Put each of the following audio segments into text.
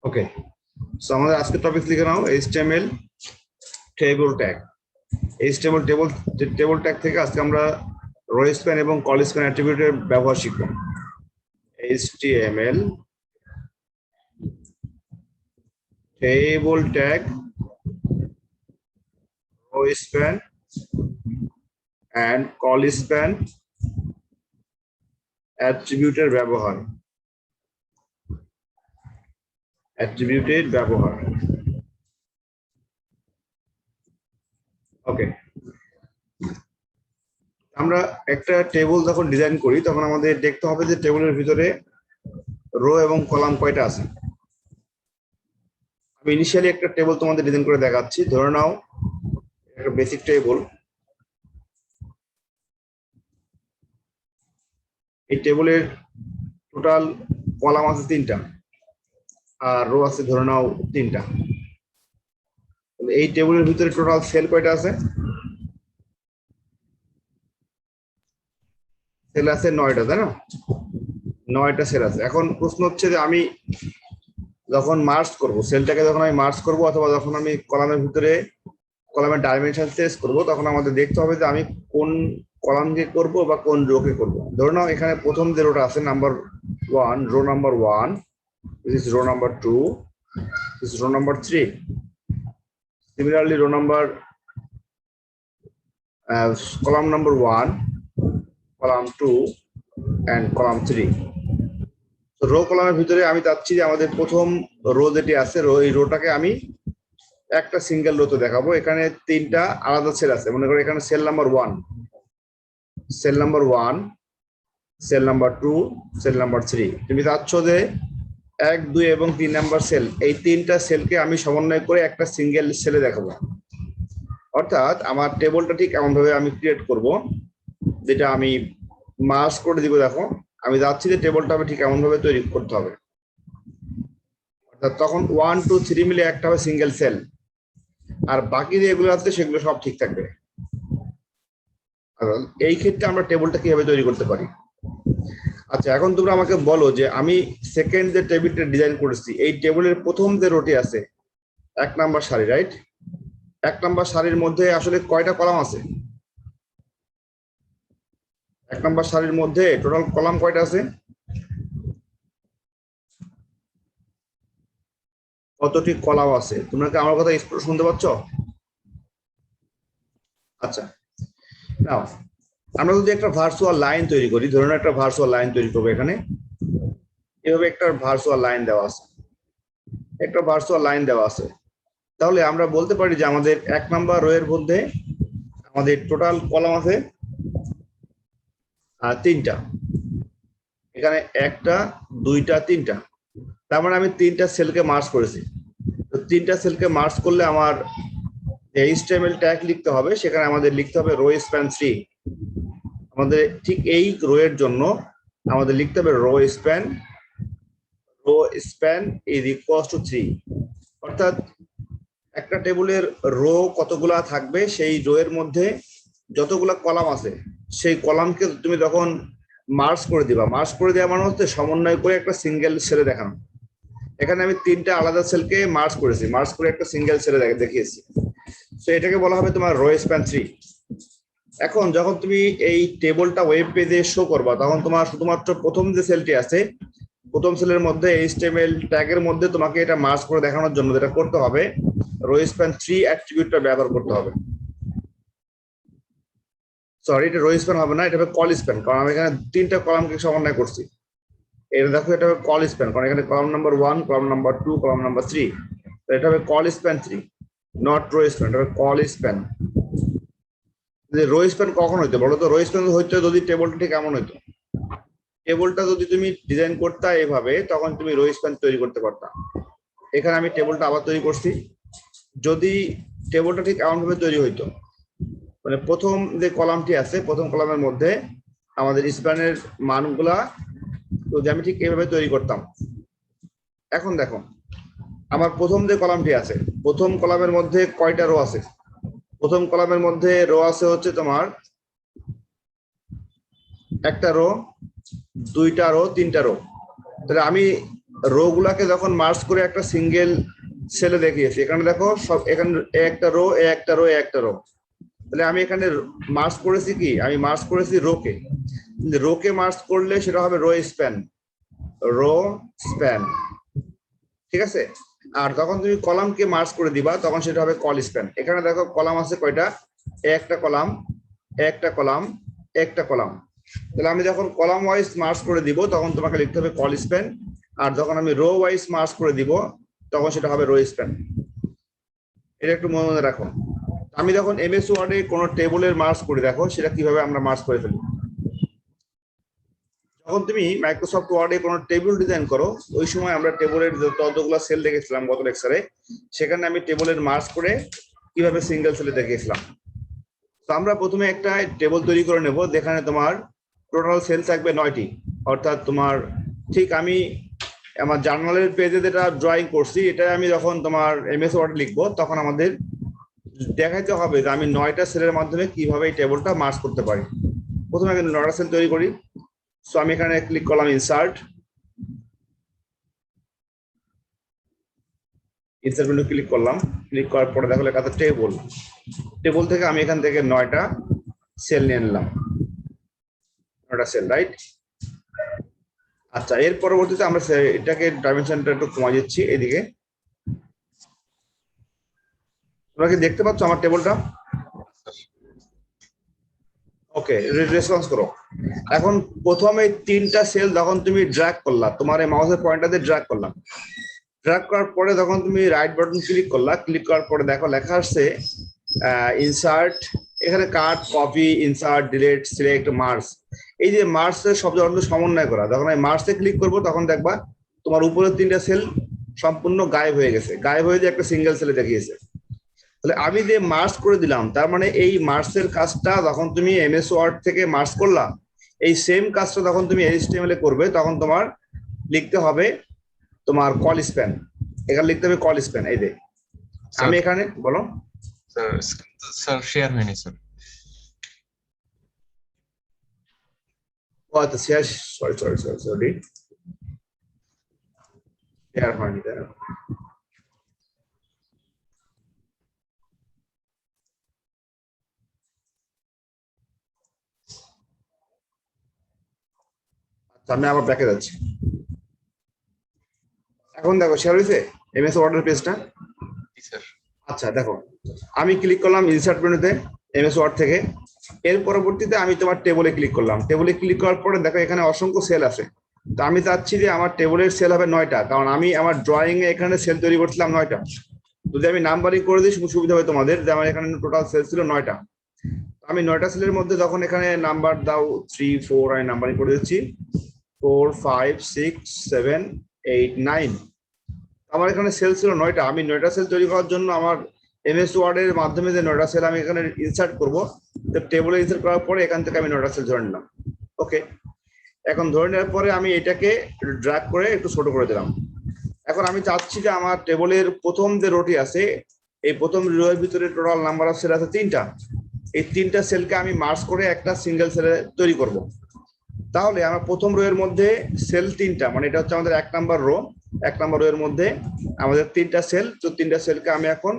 ওকে, so আমাদের আজকে topic লিখে নাও HTML table tag. HTML table tag থেকে আজকে আমরা রো স্প্যান এবং কল স্প্যান অ্যাট্রিবিউটের ব্যবহার শিখব। HTML table tag, row span and col span অ্যাট্রিবিউটের ব্যবহার। ওকে, আমরা একটা টেবিল যখন ডিজাইন করি তখন আমাদের দেখতে হবে যে টেবিলের ভিতরে রো এবং কলাম কয়টা আছে। আমি ইনিশিয়ালি একটা টেবিল তোমাদের ডিজাইন করে দেখাচ্ছি। ধরে নাও একটা বেসিক টেবিল। এই টেবিলের টোটাল কলাম আছে 3টা আর রো আছে ধরে নাও 3টা। এই টেবিলের ভিতরে টোটাল সেল কয়টা আছে? সেল আছে 9টা, তাই না? 9টা সেল আছে। এখন প্রশ্ন হচ্ছে যে আমি যখন মার্জ করব, সেলটাকে যখন আমি মার্জ করব অথবা যখন আমি কলামের ভিতরে কলামের ডাইমেনশন চেঞ্জ করব, তখন আমাদের দেখতে হবে যে আমি কোন কলামকে করব বা কোন রোকে করব। ধরে নাও এখানে প্রথম যে রোটা আছে number 1, rho number 1, this is row number 2, this is row number 3. Similarly, row number column number 1, column 2 and column 3. তো রো কলামের ভিতরে আমি চাচ্ছি যে আমাদের প্রথম রো যেটি আছে, এই রোটাকে আমি একটা সিঙ্গেল রোতে দেখাবো। এখানে 3টা আলাদা সেল আছে। মনে করো এখানে cell number 1, cell number 1, cell number 2, cell number 3। তুমি চাচ্ছ যে 1, 2 এবং 3 নাম্বার সেল, এই 3টা সেলকে আমি সমন্বয় করে একটা সিঙ্গেল সেলে দেখাবো। অর্থাৎ আমার টেবিলটা ঠিক এমন ভাবে আমি ক্রিয়েট করব, যেটা আমি মার্জ করে দিব। দেখো আমি যাচ্ছি যে টেবিলটা আমি ঠিক এমন ভাবে তৈরি করতে হবে। অর্থাৎ তখন 1, 2, 3 মিলে একটা হবে সিঙ্গেল সেল, আর বাকি যেগুলো আছে সেগুলো সব ঠিক থাকবে। এই ক্ষেত্রে আমরা টেবিলটা কিভাবে তৈরি করতে পারি? আচ্ছা, এখন তোমরা আমাকে বলো যে আমি সেকেন্ড যে টেবিলটা ডিজাইন করেছি, এই টেবিলের প্রথম যে রোটি আছে 1 নাম্বার সারি, রাইট? 1 নাম্বার সারির মধ্যে আসলে কয়টা কলাম আছে? 1 নাম্বার সারির মধ্যে টোটাল কলাম কয়টা আছে? কতটি কলাম আছে? তোমরা কি আমার কথা স্পষ্ট শুনতে পাচ্ছ? আচ্ছা, নাও আমরা যদি একটা ভার্চুয়াল লাইন তৈরি করি, ধরুন একটা ভার্চুয়াল লাইন তৈরি করবো। এখানে এভাবে একটা ভার্চুয়াল লাইন দেওয়া আছে, তাহলে আমরা বলতে পারি যে আমাদের 1 নাম্বার রো এর মধ্যে আমাদের টোটাল কলাম আছে 3টা। এখানে 1টা, 2টা, 3টা। তার মানে আমি 3টা সেলকে মার্জ করেছি। তো 3টা সেলকে মার্জ করলে আমার HTML ট্যাগ লিখতে হবে, সেখানে আমাদের লিখতে হবে রো স্প্যান 3। আমাদের ঠিক এই রো এর জন্য আমাদের লিখতে হবে rho span is equals two 3। অর্থাৎ একটা টেবিলের রো কতগুলা থাকবে, সেই রো এর মধ্যে যতগুলা কলাম আছে সেই কলামকে তুমি যখন মার্জ করে দিবা, মার্জ করে দেওয়া মানে হচ্ছে সমন্বয় করে একটা সিঙ্গেল সেলে দেখানো। এখানে আমি 3টা আলাদা সেলকে মার্জ করেছি, মার্জ করে একটা সিঙ্গেল সেলে দেখিয়েছি। তো এটাকে বলা হবে তোমার রো স্প্যান 3। এখন যখন তুমি এই টেবিলটা ওয়েব পেজে শো করবা, তখন তোমার শুধুমাত্র প্রথম যে সেলটি আছে, প্রথম সেলের মধ্যে HTML ট্যাগের মধ্যে তোমাকে এটা মার্জ করে দেখানোর জন্য যেটা করতে হবে, রো স্প্যান 3 অ্যাট্রিবিউটটা ব্যবহার করতে হবে। সরি, এটা রো স্প্যান হবে না, এটা হবে কল স্প্যান, কারণ আমি এখানে 3টা কলামকে সমন্বয় করছি। এটা দেখো, এটা হবে কল স্প্যান, কারণ এখানে column number 1, column number 2, column number 3। তো এটা হবে call span 3, not rho span, এটা হবে কল স্প্যান। যে রো স্প্যান কখন হইতো বলো তো? রো স্প্যান হইতো যদি টেবিলটা ঠিক এমন হইতো। টেবিলটা যদি তুমি ডিজাইন করতে এভাবে, তখন তুমি রো স্প্যান তৈরি করতে পারতা। এখানে আমি টেবিলটা আবার তৈরি করছি। যদি টেবিলটা ঠিক এমন ভাবে তৈরি হইতো, মানে প্রথম যে কলামটি আছে, প্রথম কলামের মধ্যে আমাদের স্প্যানের মানগুলা যদি আমি ঠিক এভাবে তৈরি করতাম। এখন দেখো আমার প্রথম যে কলামটি আছে, প্রথম কলামের মধ্যে কয়টা রো আছে? প্রথম কলামের মধ্যে রো আছে হচ্ছে তোমার 1টা রো, 2টা রো, 3টা রো। তাহলে আমি রো গুলাকে যখন মার্জ করে একটা সিঙ্গেল সেলে দেখিয়েছি, এখানে দেখো সব এখানে একটা রো একটা রো একটা রো, তাহলে আমি এখানে মার্জ করেছি কি, আমি মার্জ করেছি রোকে। রোকে মার্জ করলে সেটা হবে রো স্প্যান, রো স্প্যান, ঠিক আছে। আর যখন তুমি কলামকে মার্জ করে দিবা তখন সেটা হবে কল স্প্যান। এখানে দেখো কলাম আছে কয়টা, একটা কলাম একটা কলাম একটা কলাম, তাহলে আমি যখন কলাম ওয়াইজ মার্জ করে দিব তখন তোমাকে লিখতে হবে কল স্প্যান, আর যখন আমি রো ওয়াইজ মার্জ করে দিব তখন সেটা হবে রো স্প্যান। এটা একটু মনে রাখো। আমি যখন এমএস ওয়ার্ডে কোনো টেবিলের মার্জ করি, দেখো সেটা কিভাবে আমরা মার্জ করে ফেলি। যখন তুমি মাইক্রোসফট ওয়ার্ডে কোনো টেবিল ডিজাইন করো, ওই সময় আমরা টেবিলের যতগুলো সেল দেখেছিলাম গত লেকচারে, সেখানে আমি টেবিলের মার্জ করে কিভাবে সিঙ্গেল সেলে দেখিয়েছিলাম। তো আমরা প্রথমে একটা টেবিল তৈরি করে নেব, যেখানে তোমার টোটাল সেল থাকবে 9টি, অর্থাৎ তোমার ঠিক আমি আমার জার্নালের পেজে যেটা ড্রয়িং করছি, এটা আমি যখন তোমার এমএস ওয়ার্ড লিখবো তখন আমাদের দেখাইতে হবে যে আমি 9টা সেলের মাধ্যমে কিভাবে এই টেবিলটা মার্জ করতে পারি। প্রথমে আমি 9টা সেল তৈরি করি। সো আমি এখানে ক্লিক করলাম ইনসার্ট, ইনসার্ট মেনু ক্লিক করলাম, ক্লিক করার পরে দেখো লেখা আছে টেবিল, টেবিল থেকে আমি এখান থেকে 9টা সেল নিয়ে নিলাম, 9টা সেল, রাইট। আচ্ছা, এর পরবর্তীতে আমরা এটাকে ডাইমেনশনটা একটু কমাই দিচ্ছি এদিকে। তোমরা কি দেখতে পাচ্ছ আমার টেবিলটা? ওকে, রেসপন্স করো। এখন প্রথমে 3টা সেল যখন তুমি ড্র্যাগ করলা, তোমার এই মাউসের পয়েন্টার দিয়ে ড্র্যাগ করলাম, ড্র্যাগ করার পরে যখন তুমি রাইট বাটন ক্লিক করলা, ক্লিক করার পরে দেখো লেখা আসছে ইনসার্ট, এখানে cut, copy, insert, delete, select, merge. এই যে মার্জের শব্দ অর্থ সমন্বয় করা, যখন আমি মার্জে ক্লিক করবো তখন দেখবা তোমার উপরের 3টা সেল সম্পূর্ণ গায়েব হয়ে গেছে, গায়েব হয়ে যে একটা সিঙ্গেল সেলে দেখিয়েছে। তাহলে আমি যে মার্জ করে দিলাম, তার মানে এই মার্জের কাজটা যখন তুমি এমএস ওয়ার্ড থেকে মার্জ করলা, এই সেম কাজটা যখন তুমি এইচটিএমএল এ করবে তখন তোমার লিখতে হবে তোমার কল স্প্যান, এখানে লিখতে হবে কল স্প্যান। এই যে আমি এখানে বলো স্যার, স্যার শেয়ার হয়নি স্যার। ও আচ্ছা, share, sorry sorry sorry sorry, share হয়নি তাই না? আচ্ছা, আমি আবার ব্যাকে যাচ্ছি। এখন দেখো শেয়ার হয়েছে এমএস ওয়ার্ডের পেজটা। জি স্যার। আচ্ছা দেখো, আমি ক্লিক করলাম ইনসার্ট মেনুতে এমএস ওয়ার্ড থেকে, এর পরবর্তীতে আমি তোমার টেবিলে ক্লিক করলাম, টেবিলে ক্লিক করার পরে দেখো এখানে অসংখ্য সেল আছে। তো আমি চাচ্ছি যে আমার টেবিলের সেল হবে 9টা, কারণ আমি আমার ড্রয়িং এ এখানে সেল তৈরি করছিলাম 9টা। যদি আমি নাম্বারিং করে দিই সুবিধা হবে তোমাদের, যে আমার এখানে টোটাল সেল ছিল 9টা। আমি 9টা সেলের মধ্যে যখন এখানে নাম্বার দাও 3 4, আমি নাম্বারিং করে দিচ্ছি 4 5 6 7 8 9। আমার এখানে সেল ছিল 9টা। আমি 9টা সেল তৈরি করার জন্য আমার এমএস ওয়ার্ডের মাধ্যমে যে 9টা সেল আমি এখানে ইনসার্ট করবো, তো টেবিলে ইনসার্ট করার পরে এখান থেকে আমি 9টা সেল ধরে নিলাম। ওকে, এখন ধরে নেওয়ার পরে আমি এটাকে ড্র্যাগ করে একটু ছোট করে দিলাম। এখন আমি চাচ্ছি যে আমার টেবিলের প্রথম যে রোটি আছে, এই প্রথম রোয়ের ভিতরে টোটাল নাম্বার অফ সেল আছে 3টা। এই 3টা সেলকে আমি মার্জ করে একটা সিঙ্গেল সেলে তৈরি করব। তাহলে আমার প্রথম রো এর মধ্যে সেল 3টা, মানে এটা হচ্ছে আমাদের 1 নাম্বার রো। 1 নাম্বার রো এর মধ্যে আমাদের 3টা সেল, তো 3টা সেলকে আমি এখন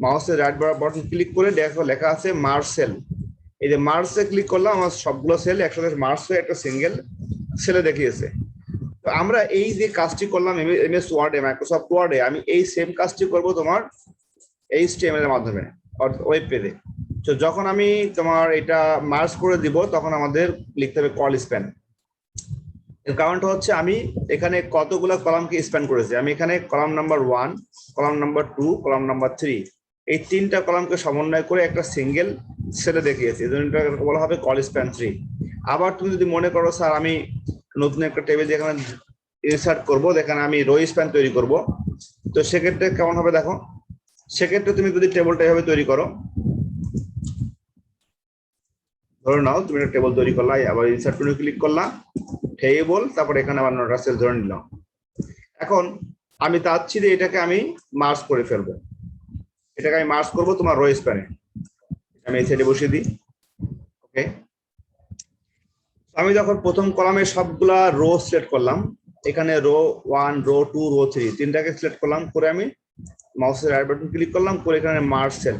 মাউসের রাইট বাটন ক্লিক করে দেখো লেখা আছে মার্জ সেল। এই যে মার্জে ক্লিক করলাম, আমার সবগুলো সেল একসাথে মার্জ হয়ে একটা সিঙ্গেল সেলে দেখিয়েছে। তো আমরা এই যে কাজটি করলাম এমএস ওয়ার্ডে, মাইক্রোসফট ওয়ার্ডে, আমি এই সেম কাজটি করব তোমার এইচটিএমএল এর মাধ্যমে ওয়েব পেজে। তো যখন আমি তোমার এটা মার্জ করে দিব তখন আমাদের লিখতে হবে কল স্প্যান। এর কারণটা হচ্ছে আমি এখানে কতগুলো কলামকে স্প্যান করেছি। আমি এখানে column number 1, column number 2, column number 3, এই 3টা কলামকে সমন্বয় করে একটা সিঙ্গেল সেলে দেখিয়েছি, এই জন্য এটা বলা হবে কল স্প্যান 3। আবার তুমি যদি মনে করো স্যার আমি নতুন একটা টেবিল যেখানে ইনসার্ট করবো, যেখানে আমি রো স্প্যান তৈরি করব, তো সেক্ষেত্রে কেমন হবে দেখো। সেক্ষেত্রে তুমি যদি টেবিলটা এভাবে তৈরি করো, ধরে নাও তুমি একটা টেবিল তৈরি করলা, আবার ইনসার্ট মেনু ক্লিক করলা, টেবিল, তারপর এখানে আবার 9টা সেল ধরে নিলাম। এখন আমি চাচ্ছি যে এটাকে আমি মার্জ করে ফেলবো, এটাকে আমি মার্জ করবো তোমার রো স্প্যানে। আমি এই সাইডে বসিয়ে দিই। ওকে, আমি যখন প্রথম কলামে সবগুলা রো সিলেক্ট করলাম, এখানে রো 1, রো 2, রো 3 তিনটাকে সিলেক্ট করলাম, করে আমি মাউসের রাইট বাটন ক্লিক করলাম, করে এখানে মার্জ সেল।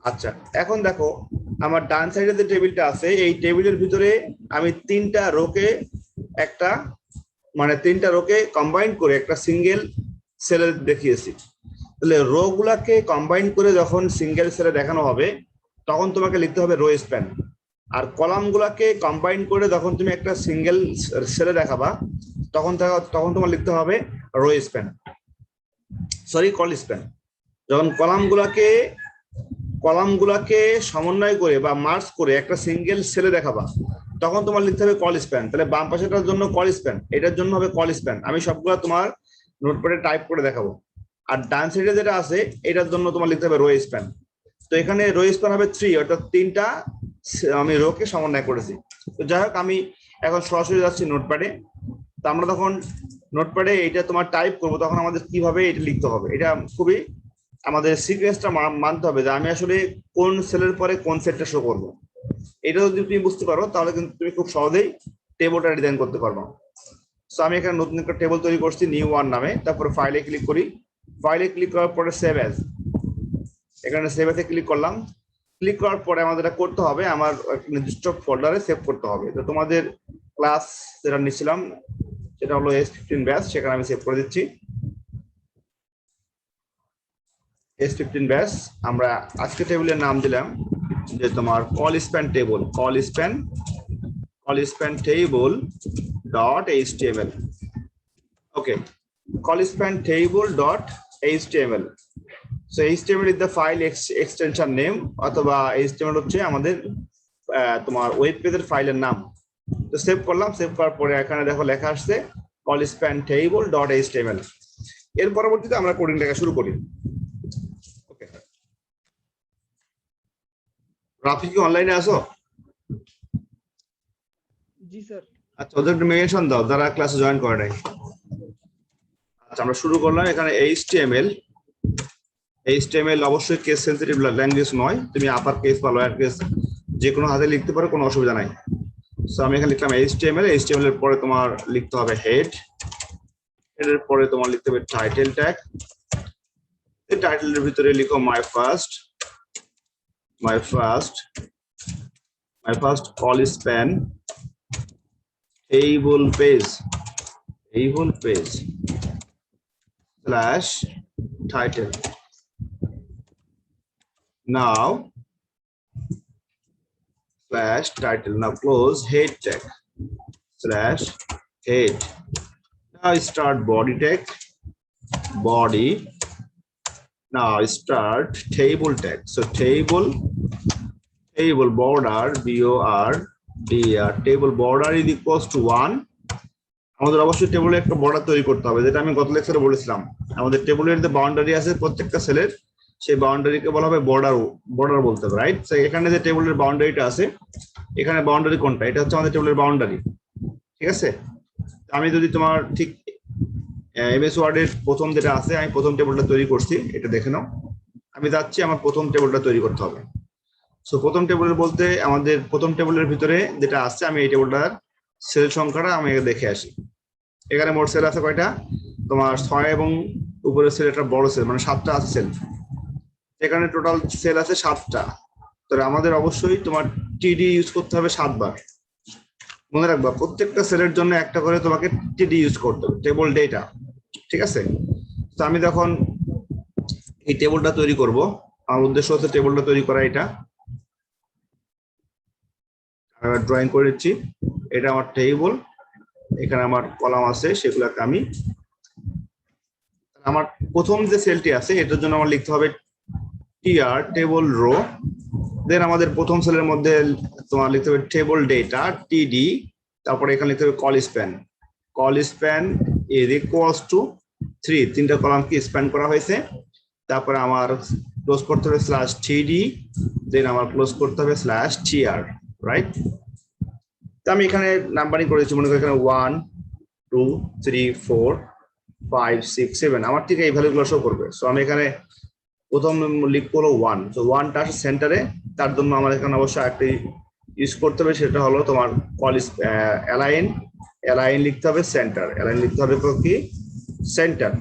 আচ্ছা, এখন দেখো আমার ডান সাইডে যে টেবিলটা আছে এই টেবিলের ভিতরে আমি তিনটা রোকে একটা মানে তিনটা রোকে কম্বাইন করে একটা সিঙ্গেল সেলে দেখিয়েছি। তাহলে রো গুলাকে কম্বাইন করে যখন সিঙ্গেল সেলে দেখানো হবে তখন তোমাকে লিখতে হবে রো স্প্যান, আর কলাম গুলাকে কম্বাইন করে যখন তুমি একটা সিঙ্গেল সেলে দেখাবা তখন তোমার লিখতে হবে rho span, sorry call span. যখন কলামগুলাকে সমন্বয় করে বা মার্জ করে একটা সিঙ্গেল সেলে দেখাবা তখন তোমার লিখতে হবে কল স্প্যান। তাহলে বাম পাশেটার জন্য কল স্প্যান, এটার জন্য হবে কল স্প্যান। আমি সবগুলো তোমার নোটপ্যাডে টাইপ করে দেখাবো। আর ডান সাইডে যেটা আছে এটার জন্য তোমার লিখতে হবে রো স্প্যান। তো এখানে রো স্প্যান হবে 3, অর্থাৎ তিনটা আমি রোকে সমন্বয় করেছি। তো যাই হোক, আমি এখন সরাসরি যাচ্ছি নোটপ্যাডে। তো আমরা তখন নোটপ্যাডে এটা তোমার টাইপ করবো তখন আমাদের কিভাবে এটা লিখতে হবে, এটা খুবই আমাদের সিকোয়েন্সটা মানতে হবে যে আমি আসলে কোন সেলের পরে কোন সেটটা শো করবো। এটা যদি তুমি বুঝতে পারো তাহলে কিন্তু তুমি খুব সহজেই টেবলটা ডিজাইন করতে পারবো। সো আমি এখানে নতুন একটা টেবল তৈরি করছি নিউ ওয়ান নামে, তারপরে ফাইলে ক্লিক করি, ফাইলে ক্লিক করার পরে সেভ অ্যাজ, এখানে সেভ অ্যাজে ক্লিক করলাম। ক্লিক করার পরে আমাদের এটা করতে হবে, আমার একটা নির্দিষ্ট ফোল্ডারে সেভ করতে হবে। তো তোমাদের ক্লাস যেটা নিচ্ছিলাম সেটা হলো S15 ব্যাচ, সেখানে আমি সেভ করে দিচ্ছি S15 ব্যাচ। আমরা আজকে টেবিলের নাম দিলাম যে তোমার call span table, call span table dot HTML। Okay, call span table dot HTML. So HTML is the file extension name, অথবা HTML হচ্ছে আমাদের তোমার ওয়েব পেজের ফাইলের নাম। তো সেভ করলাম, সেভ করার পরে এখানে দেখো লেখা আসছে call span table dot HTML। এর পরবর্তীতে আমরা কোডিং লেখা শুরু করি। ওকে, রাফি কি অনলাইনে আছো? জি স্যার। আচ্ছা, ওদের একটু মেনশন দাও যারা ক্লাসে জয়েন করে নাই। আচ্ছা, আমরা শুরু করলাম। এখানে HTML অবশ্যই কেস সেনসিটিভ ল্যাঙ্গুয়েজ নয়, তুমি আপার কেস বা লোয়ার কেস যে কোনো হাতে লিখতে পারো, কোনো অসুবিধা নাই। সো আমি এখানে লিখলাম HTML এর পরে তোমার লিখতে হবে হেড, এর পরে তোমার লিখতে হবে টাইটেল ট্যাগ, এই টাইটেলের ভিতরে লিখো my first call span table page / title. Now /title. Now close head tag / head. Now start body tag, body. Now start table tag. So table border BORDER, table border is equals to 1. আমাদের অবশ্যই টেবিলে একটা border তৈরি করতে হবে, যেটা আমি গত লেকচারে বলেছিলাম। আমাদের টেবিলের যে বাউন্ডারি আছে প্রত্যেকটা সেলের, সেই বাউন্ডারিকে বলা হবে বর্ডার বলতে হবে, রাইট? তো এখানে যে টেবিলের বাউন্ডারিটা আছে, এখানে বাউন্ডারি কোনটা? এটা হচ্ছে আমাদের টেবিলের বাউন্ডারি, ঠিক আছে? আমি যদি তোমার ঠিক MS ওয়ার্ডের প্রথম যেটা আছে, আমি প্রথম টেবিলটা তৈরি করছি, এটা দেখে নাও। আমি যাচ্ছি আমার প্রথম টেবিলটা তৈরি করতে হবে। সো প্রথম টেবিলের বলতে আমাদের প্রথম টেবিলের ভিতরে যেটা আছে, আমি এই টেবিলটার সেল সংখ্যাটা আমি দেখে আসি। এখানে মোট সেল আছে কয়টা? তোমার 6 এবং উপরের সেল একটা বড় সেল, মানে 7টা আছে সেল। এখানে টোটাল সেল আছে 7টা। তাহলে আমাদের অবশ্যই তোমার TD ইউজ করতে হবে 7 বার। মনে রাখবা প্রত্যেকটা সেলের জন্য একটা করে তোমাকে TD ইউজ করতে হবে, টেবল ডেটা, ঠিক আছে? তো আমি যখন এই টেবলটা তৈরি করব, আমার উদ্দেশ্য হচ্ছে টেবলটা তৈরি করা। এটা ড্রয়িং করেছি, এটা আমার টেবল, এখানে আমার কলাম আছে, সেগুলোকে আমি আমার প্রথম যে সেলটি আছে এটার জন্য আমার লিখতে হবে TR টেবল রো। দেন আমাদের প্রথম সেলের মধ্যে তোমার লিখতে হবে টেবল ডেটা TD, তারপরে এখানে লিখতে হবে call span is equals two 3, তিনটা কলাম কি স্প্যান করা হয়েছে। তারপরে আমার ক্লোজ করতে হবে /TD, দেন আমার ক্লোজ করতে হবে /TR, রাইট? তো আমি এখানে নাম্বারিং করেছি, মনে করি এখানে 1 2 3 4 5 6 7, আমার ঠিক এই ভ্যালুগুলো শো করবে। সো আমি এখানে প্রথম লিখবো 1, তো 1টা আসে সেন্টারে, তার জন্য আমার এখানে অবশ্যই একটা ইউজ করতে হবে, সেটা হলো তোমার অ্যালাইন অ্যালাইন লিখতে হবে সেন্টার, অ্যালাইন লিখতে হবে কি সেন্টার।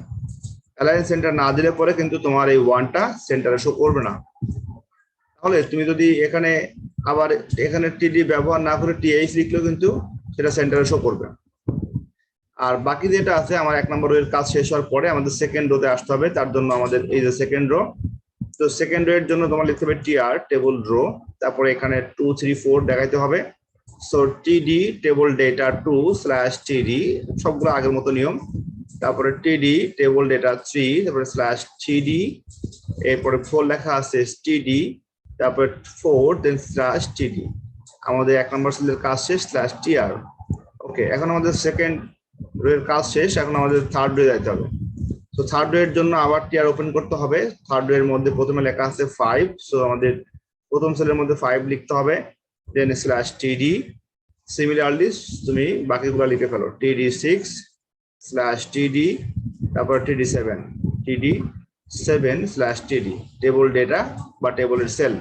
অ্যালাইন সেন্টার না দিলে পরে কিন্তু তোমার এই ওয়ানটা সেন্টারে শো করবে না। তাহলে তুমি যদি এখানে আবার এখানে টিডি ব্যবহার না করে টিএইচ লিখলেও কিন্তু সেটা সেন্টারে শো করবে। আর বাকি যেটা আছে আমার 1 নম্বর রোয়ের কাজ শেষ হওয়ার পরে আমাদের সেকেন্ড রোতে আসতে হবে। তার জন্য আমাদের এই যে সেকেন্ড রো, তো সেকেন্ড রো এর জন্য তোমার লিখতে হবে টিআর টেবল রো, তারপরে এখানে 2 3 4 দেখাইতে হবে। সো টিডি টেবল ডেটা 2/টিডি, সবগুলো আগের মতো নিয়ম। তারপরে টিডি টেবল ডেটা 3, তারপরে /টিডি, এরপরে 4 লেখা আছে টিডি, তারপরে 4 দেন /টিডি। আমাদের 1 নম্বর সেলের কাজ শেষ /টিআর। ওকে, এখন আমাদের সেকেন্ড রো এর কাজ শেষ, এখন আমাদের থার্ড রো যেতে হবে। তো থার্ড রো এর জন্য আবার টিআর ওপেন করতে হবে। থার্ড রো এর মধ্যে প্রথমে লেখা আছে 5, সো আমাদের প্রথম সেলের মধ্যে 5 লিখতে হবে, দেন /টিডি। সিমিলারলি তুমি বাকিগুলো লিখে ফেলো, টিডি 6/টিডি, তারপর টিডি 7/টিডি টেবল ডেটা বা টেবলের সেল,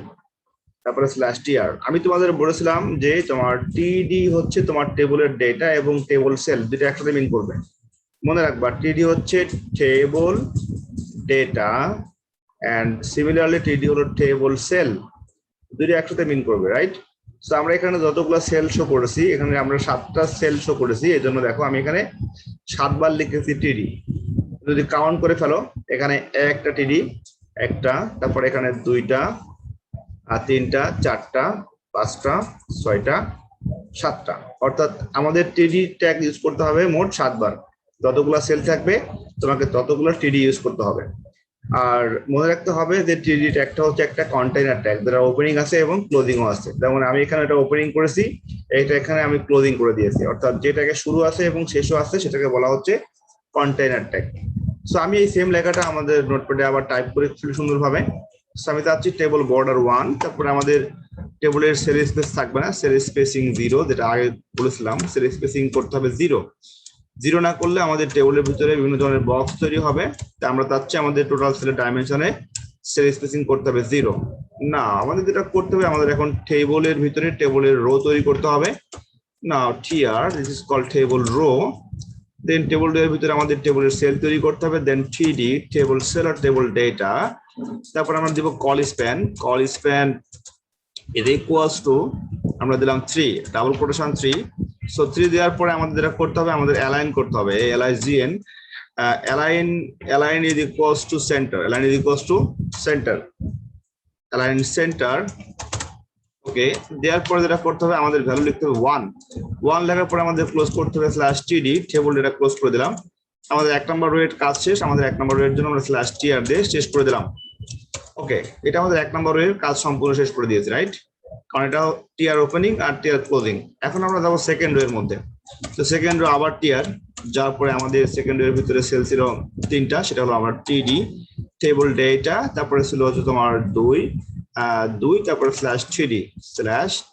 তারপরে /টিআর। আমি তোমাদের বলেছিলাম যে তোমার টিডি হচ্ছে তোমার টেবলের ডেটা এবং টেবল সেল দুটো একসাথে মিন করবে। মনে রাখবা টিডি হচ্ছে টেবল ডেটা এন্ড সিমিলারলি টিডি হলো টেবল সেল, দুটো একসাথে মিন করবে, রাইট? সো আমরা এখানে যতগুলো সেল শো করেছি, এখানে আমরা 7টা সেল শো করেছি, এই জন্য দেখো আমি এখানে 7 বার লিখেছি টিডি। যদি কাউন্ট করে ফেলো, এখানে একটা টিডি, একটা, তারপর এখানে 2টা, আর 3টা, 4টা, 5টা, 6টা, 7টা, অর্থাৎ আমাদের টিডি ট্যাগ ইউজ করতে হবে মোট 7 বার। যতগুলো সেল থাকবে তোমাকে ততগুলো টিডি ইউজ করতে হবে। আর মনে রাখতে হবে যে টিডি ট্যাগটা হচ্ছে একটা কন্টেইনার ট্যাগ, যারা ওপেনিং আছে এবং ক্লোজিংও আছে। যেমন আমি এখানে এটা ওপেনিং করেছি, এইটা এখানে আমি ক্লোজিং করে দিয়েছি, অর্থাৎ যেটাকে শুরু আছে এবং শেষও আছে সেটাকে বলা হচ্ছে কন্টেইনার ট্যাগ। সো আমি এই সেম লেখাটা আমাদের নোটপ্যাডে আবার টাইপ করে খুব সুন্দরভাবে। সো আমি চাচ্ছি টেবল বর্ডার 1, তারপরে আমাদের টেবলের সেল স্পেস থাকবে না, সেল স্পেসিং 0, যেটা আগে বলেছিলাম সেল স্পেসিং করতে হবে 0। 0 না করলে আমাদের টেবলের ভিতরে বিভিন্ন ধরনের বক্স তৈরি হবে। তা আমরা চাচ্ছি আমাদের টোটাল সেলের ডাইমেনশনে সেল স্পেসিং করতে হবে 0 না, আমাদের যেটা করতে হবে আমাদের এখন টেবলের ভিতরে টেবলের রো তৈরি করতে হবে। Now TR, this is called table row, then table row এর ভিতরে আমাদের টেবলের সেল তৈরি করতে হবে, দেন টিডি টেবল সেল আর টেবল ডেটা, তারপর আমরা দিব call span is equals two, আমরা দিলাম 3 ডাবল কোটেশন 3। সো 3 দেওয়ার পরে আমাদের যেটা করতে হবে আমাদের অ্যালাইন করতে হবে, LIGN, align is equals to center, align center. Okay, দেওয়ার পরে যেটা করতে হবে আমাদের ভ্যালু লিখতে হবে 1 লেখার পরে আমাদের ক্লোজ করতে হবে /টিডি, টেবল ডেটা ক্লোজ করে দিলাম। আমাদের 1 নম্বর রো এর কাজ শেষ, আমাদের 1 নম্বর রো এর জন্য আমরা /টিআর দিয়ে শেষ করে দিলাম। ওকে, এটা আমাদের 1 নম্বর রো এর কাজ সম্পূর্ণ শেষ করে দিয়েছে, রাইট? কারণ এটা টিআর ওপেনিং আর টিআর ক্লোজিং। এখন আমরা যাবো সেকেন্ড রো এর মধ্যে। তো সেকেন্ড রো আবার টিআর, যার পরে আমাদের সেকেন্ড রো এর ভিতরে সেল ছিল 3টা, সেটা হলো আমার টিডি টেবল ডেটা, তারপরে ছিল হচ্ছে তোমার 2, তারপরে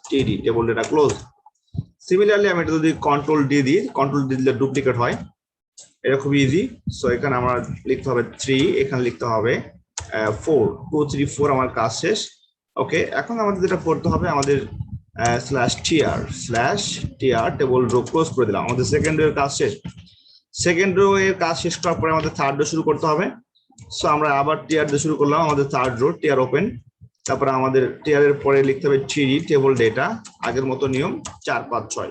/টিডি টেবল ডেটা ক্লোজ। সিমিলারলি আমি এটা যদি কন্ট্রোল ডি দিই, কন্ট্রোল ডি দিলে ডুপ্লিকেট হয়, এটা খুব ইজি। সো এখানে আমার লিখতে হবে 3, এখানে লিখতে হবে 4, 2 3 4, আমার কাজ শেষ। ওকে, এখন আমাদের যেটা করতে হবে আমাদের /টিআর টেবল রো ক্লোজ করে দিলাম, আমাদের সেকেন্ড রো এর কাজ শেষ। সেকেন্ড রো এর কাজ শেষ করার পরে আমাদের থার্ড রো শুরু করতে হবে। সো আমরা আবার টিআর দিয়ে শুরু করলাম, আমাদের থার্ড রো টিআর ওপেন, তারপরে আমাদের টিআর এর পরে লিখতে হবে টিডি টেবল ডেটা, আগের মতো নিয়ম 4 5 6।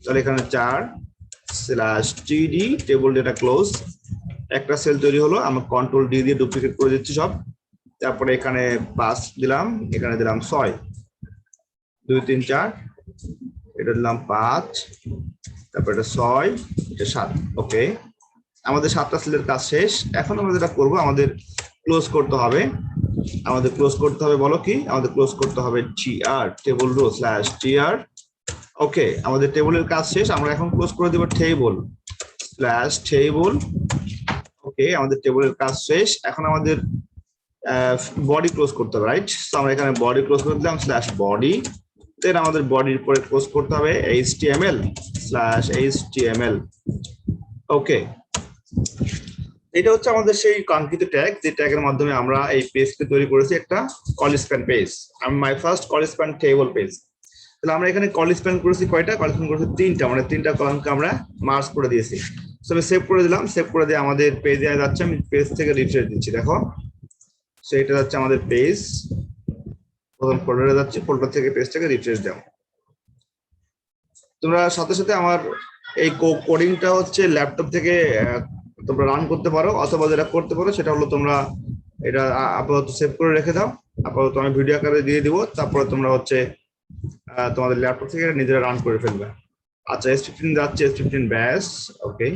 তাহলে এখানে 4/টিডি টেবল ডেটা ক্লোজ, একটা সেল তৈরি হলো, আমরা কন্ট্রোল ডি দিয়ে ডুপ্লিকেট করে দিচ্ছি সব। তারপরে এখানে 5 দিলাম, এখানে দিলাম 6, 2 3 4, এটা দিলাম 5, তারপর এটা 6, এটা 7। ওকে, আমাদের 7টা সেলের কাজ শেষ। এখন আমরা যেটা করব আমাদের ক্লোজ করতে হবে, বলো কি, আমাদের ক্লোজ করতে হবে টিআর টেবল রো /টিআর। ওকে, আমাদের টেবলের কাজ শেষ, আমরা এখন ক্লোজ করে দেব টেবল /টেবল। ওকে, আমাদের টেবলের কাজ শেষ। এখন আমাদের বডি ক্লোজ করতে হবে, রাইট? তো আমরা এখানে বডি ক্লোজ করে দিলাম /বডি, দেন আমাদের বডির পরে ক্লোজ করতে হবে HTML. ওকে, এটা হচ্ছে আমাদের সেই কাঙ্ক্ষিত ট্যাগ, যে ট্যাগের মাধ্যমে আমরা এই পেজকে তৈরি করেছি, একটা call span page. My first call span table page. তাহলে আমরা এখানে কল স্প্যান করেছি কয়টা? কল স্প্যান করেছি 3টা, মানে 3টা কলামকে আমরা মার্জ করে দিয়েছি। সো আমি সেভ করে দিলাম, সেভ করে দিয়ে আমাদের পেজে যাচ্ছে, আমি পেজ থেকে রিফ্রেশ দিচ্ছি, দেখো সেটা যাচ্ছে আমাদের পেজ, প্রথম ফোল্ডারে যাচ্ছে, ফোল্ডার থেকে পেজটাকে রিফ্রেশ দাও। তোমরা সাথে সাথে আমার এই কোডিংটা হচ্ছে ল্যাপটপ থেকে তোমরা রান করতে পারো, অথবা যেটা করতে পারো সেটা হলো তোমরা এটা আপাতত সেভ করে রেখে দাও, আপাতত আমি ভিডিও আকারে দিয়ে দিব, তারপরে তোমরা হচ্ছে তোমাদের ল্যাপটপ থেকে নিজেরা রান করে ফেলবে। আচ্ছা S15 যাচ্ছে, S15 ব্যাস, ওকে।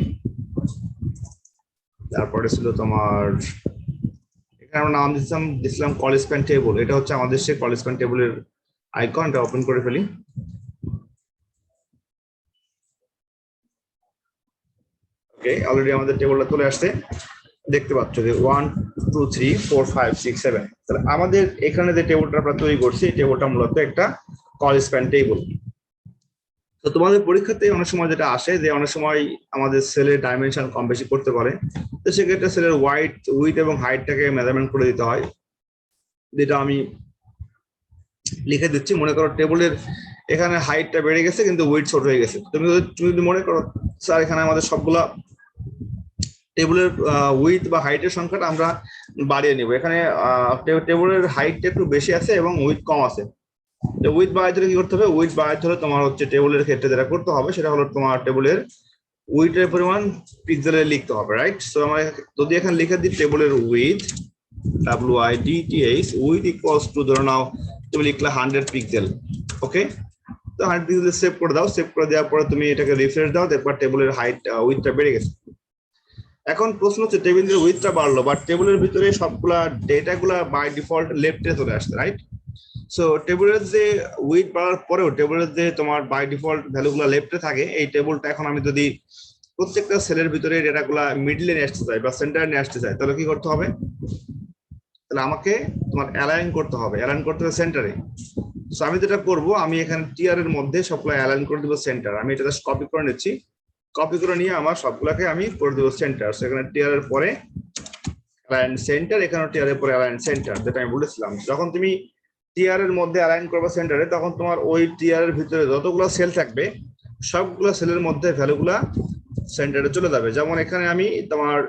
তারপরে ছিল তোমার এখানে আমরা নাম দিছিলাম কল স্প্যান টেবল, এটা হচ্ছে আমাদের সেই কল স্প্যান টেবলের আইকন, এটা ওপেন করে ফেলি। ওকে, অলরেডি আমাদের টেবলটা চলে আসছে, দেখতে পাচ্ছ যে 1 2 3 4 5 6 7। তাহলে আমাদের এখানে যে টেবলটা আমরা তৈরি করছি, এই টেবলটা মূলত একটা কল স্প্যান টেবল। তো তোমাদের পরীক্ষাতে অনেক সময় যেটা আসে যে অনেক সময় আমাদের সেলের ডাইমেনশন কম বেশি করতে পারে, তো সেক্ষেত্রে সেলের উইথ এবং হাইটটাকে মেজারমেন্ট করে দিতে হয়, যেটা আমি লিখে দিচ্ছি। মনে করো টেবিলের এখানে হাইটটা বেড়ে গেছে কিন্তু উইথ ছোট হয়ে গেছে, তুমি যদি মনে করো স্যার এখানে আমাদের সবগুলা টেবিলের উইথ বা হাইটের সংখ্যাটা আমরা বাড়িয়ে নিব, এখানে টেবিলের হাইটটা একটু বেশি আছে এবং উইথ কম আছে, উইথ বাড়াইতে হলে কি করতে হবে? উইথ বাড়াইতে হলে তোমার হচ্ছে টেবিলের ক্ষেত্রে যেটা করতে হবে সেটা হলো তোমার টেবিলের উইথের পরিমাণ পিক্সেলে লিখতে হবে, রাইট? সো আমরা যদি এখানে লিখে দিই টেবিলের with WIDTH with equals to, ধরে নাও তুমি লিখলে 100 পিক্সেল, ওকে। তো 100 পিক্সেল সেভ করে দাও, সেভ করে দেওয়ার পরে তুমি এটাকে রিফ্রেশ দাও, দেখবা টেবিলের হাইট উইথটা বেড়ে গেছে। এখন প্রশ্ন হচ্ছে টেবিলের উইথটা বাড়লো, বাট টেবিলের ভিতরে সবগুলা ডেটাগুলা বাই ডিফল্ট লেফটে চলে আসছে, রাইট? সো টেবিলের যে উইথ বাড়ার পরেও টেবিলের যে তোমার বাই ডিফল্ট ভ্যালুগুলো লেফটে থাকে, এই টেবিলটা এখন আমি যদি প্রত্যেকটা সেলের ভিতরে ডেটাগুলা মিডলে নিয়ে আসতে চাই বা সেন্টারে নিয়ে আসতে চাই, তাহলে কি করতে হবে? তাহলে আমাকে তোমার অ্যালাইন করতে হবে, অ্যালাইন করতে হবে সেন্টারে। সো আমি যেটা করব, আমি এখানে টিআর এর মধ্যে সবগুলো অ্যালাইন করে দিব সেন্টার, আমি এটা জাস্ট কপি করে নিচ্ছি, কপি করে নিয়ে আমার সবগুলোকে আমি করে দেবো সেন্টার। সেখানে টিআর এর পরে অ্যালাইন সেন্টার, এখানে টিআর এর পরে অ্যালাইন সেন্টার, যেটা আমি বলেছিলাম। যখন তুমি টিআর এর মধ্যে অ্যালাইন করবে সেন্টারে, তখন তোমার ওই টিআর এর ভিতরে যতগুলো সেল থাকবে সবগুলো সেলের মধ্যে ভ্যালুগুলা সেন্টারে চলে যাবে। যেমন এখানে আমি তোমার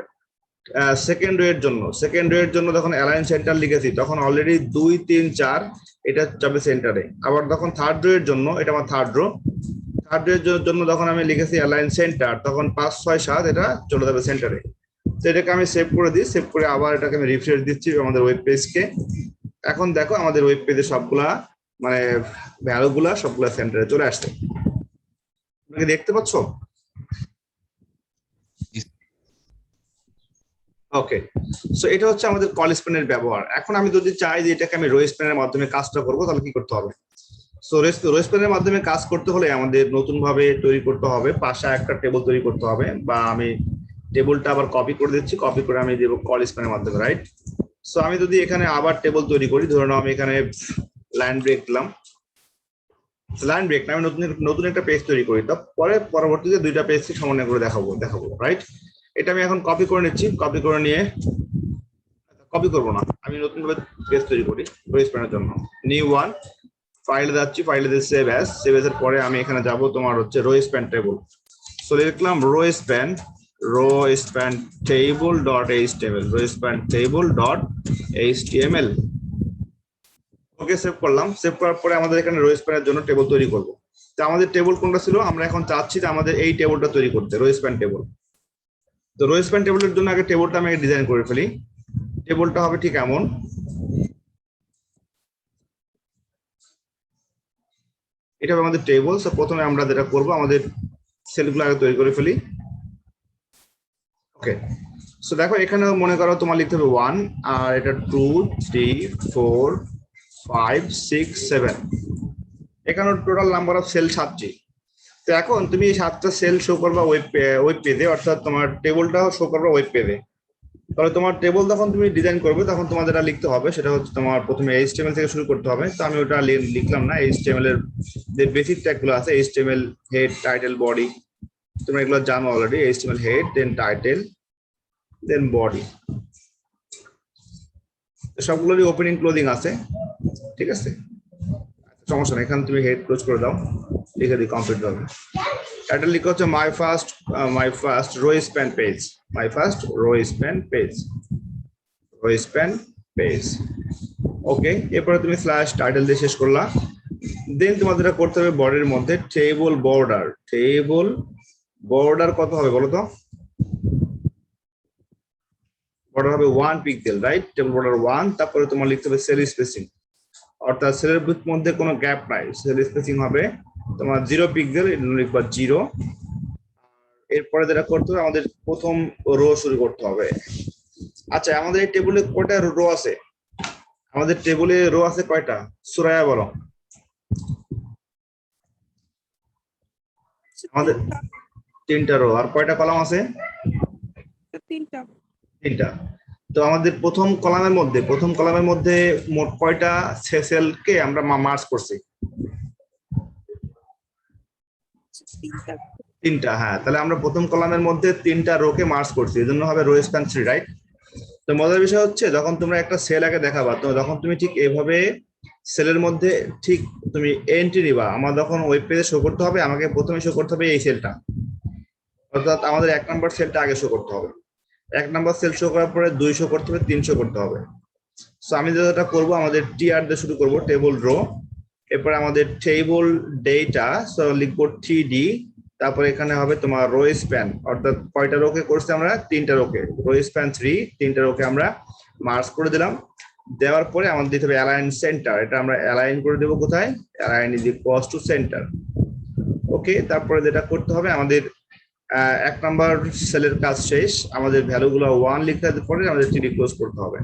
সেকেন্ড রো এর জন্য যখন অ্যালাইন সেন্টার লিখেছি, তখন অলরেডি 2 3 4 এটা যাবে সেন্টারে। আবার যখন থার্ড রো এর জন্য, এটা আমার থার্ড রো এর জন্য যখন আমি লিখেছি অ্যালাইন সেন্টার, তখন 5 6 7 এটা চলে যাবে সেন্টারে। তো এটাকে আমি সেভ করে দিই, সেভ করে আবার এটাকে আমি রিফ্রেশ দিচ্ছি আমাদের ওয়েব পেজকে। এখন দেখো আমাদের ওয়েব পেজে সবগুলা মানে ভ্যালুগুলা সবগুলা সেন্টারে চলে আসছে, তুমি দেখতে পাচ্ছ? ওকে, সো এটা হচ্ছে আমাদের কল স্প্যানের ব্যবহার। এখন আমি যদি চাই যে এটাকে আমি রো স্প্যানের মাধ্যমে কাজটা করবো, তাহলে কি করতে হবে? সো রো স্প্যানের মাধ্যমে কাজ করতে হলে আমাদের নতুন ভাবে তৈরি করতে হবে, পাশে একটা টেবিল তৈরি করতে হবে, বা আমি টেবিলটা আবার কপি করে দিচ্ছি, কপি করে আমি দেবো কল স্প্যানের মাধ্যমে, রাইট? সো আমি যদি এখানে আবার টেবিল তৈরি করি, ধরে নাও আমি এখানে লাইন ব্রেক দিলাম, লাইন ব্রেক না, আমি নতুন একটা পেজ তৈরি করি, তারপরে পরবর্তীতে দুইটা পেজকে সমন্বয় করে দেখাবো, রাইট? এটা আমি এখন কপি করে নিচ্ছি, কপি করে নিয়ে কপি করবো না, আমি নতুন ভাবে পেজ তৈরি করি রো স্প্যানের জন্য। নিউ ওয়ান, ফাইলে যাচ্ছি, ফাইলে দিয়ে সেভ অ্যাজ, সেভ এর পরে আমি এখানে যাব তোমার হচ্ছে রো স্প্যান টেবল। সো লিখলাম row span table dot HTML, row span table dot HTML. Okay, save করলাম। সেভ করার পরে আমাদের এখানে রো স্প্যানের জন্য টেবল তৈরি করব। তো আমাদের টেবল কোনটা ছিল? আমরা এখন চাচ্ছি যে আমাদের এই টেবলটা তৈরি করতে, রো স্প্যান টেবল। তো রো স্প্যান টেবলের জন্য আগে টেবলটা আমি ডিজাইন করে ফেলি। টেবলটা হবে ঠিক এমন, এটা হবে আমাদের টেবল। সো প্রথমে আমরা যেটা করব, আমাদের সেলগুলো আগে তৈরি করে ফেলি। ওকে, সো দেখো এখানে মনে করো তোমার লিখতে হবে 1, আর এটা 2 3 4 5 6 7, এখানে টোটাল নাম্বার অফ সেল 7টি। তো এখন তুমি এই 7টা সেল শো করবা ওয়েব পেজে, অর্থাৎ তোমার টেবলটাও শো করবা ওয়েব পেজে। তাহলে তোমার টেবল যখন তুমি ডিজাইন করবে, তখন তোমার যেটা লিখতে হবে সেটা হচ্ছে তোমার প্রথমে এইচটিএমএল থেকে শুরু করতে হবে। তো আমি ওটা লিখলাম না, এইচটিএমএল এর যে বেসিক ট্যাগগুলো আছে, এইচটিএমএল হেড, টাইটেল, বডি, তোমরা এগুলো জানো অলরেডি। এইচটিএমএল হেড, দেন টাইটেল, দেন বডি, সবগুলোরই ওপেনিং ক্লোজিং আছে, ঠিক আছে? সমস্যা নেই, এখানে তুমি হেড ক্লোজ করে দাও, লিখে দিই কমপ্লিট হবে। টাইটেল লিখে হচ্ছে my first row span page, my first row span page, row span page. Okay, এরপরে তুমি স্ল্যাশ টাইটেল দিয়ে শেষ করলা। দেন তোমাদের করতে হবে বডির মধ্যে টেবল বর্ডার। টেবল বর্ডার কত হবে বলো তো? বর্ডার হবে 1 পিক্সেল, রাইট? Table border 1। তারপরে তোমার লিখতে হবে সেল স্পেসিং, অর্থাৎ সেলের মধ্যে কোনো গ্যাপ নাই, সেল স্পেসিং হবে তোমার 0 পিক্সেল, লিখবা 0। এরপরে যেটা করতে হবে আমাদের প্রথম রো শুরু করতে হবে। আচ্ছা, আমাদের এই টেবিলে কয়টা রো আছে? আমাদের টেবিলে রো আছে কয়টা? সুরায়া বলো। আমাদের 3টা রো। আর কয়টা কলাম আছে? 3টা। তো আমাদের প্রথম কলামের মধ্যে মোট কয়টা সেলকে আমরা মার্জ করছি? 3টা। হ্যাঁ, তাহলে আমরা প্রথম কলামের মধ্যে 3টা রোকে মার্জ করছি, এই জন্য হবে রো স্প্যান 3, রাইট? তো মজার বিষয় হচ্ছে যখন তোমরা একটা সেল আগে দেখাবা, তো যখন তুমি ঠিক এভাবে সেলের মধ্যে ঠিক তুমি এন্ট্রি নিবা, আমার যখন ওয়েব পেজে শো করতে হবে, আমাকে প্রথমে শো করতে হবে এই সেলটা, অর্থাৎ আমাদের 1 নম্বর সেলটা আগে শো করতে হবে। 1 নম্বর সেল শো করার পরে 2 শো করতে হবে, 3 শো করতে হবে। সো আমি যেটা করবো, আমাদের টিআর দিয়ে শুরু করবো, টেবল রো। এরপরে আমাদের টেবল ডেটা, সো লিখবো টিডি। তারপরে এখানে হবে তোমার রো স্প্যান, অর্থাৎ কয়টা রোকে করছে আমরা? 3টা রোকে, রো স্প্যান 3, 3টা রোকে আমরা মার্জ করে দিলাম। দেওয়ার পরে আমাদের দিতে হবে অ্যালাইন সেন্টার, এটা আমরা অ্যালাইন করে দেবো কোথায়? Align is equals to center. Okay, তারপরে যেটা করতে হবে আমাদের 1 নাম্বার সেলের কাজ শেষ, আমাদের ভ্যালুগুলো 1 লিখতে পরে আমাদের টিডি ক্লোজ করতে হবে।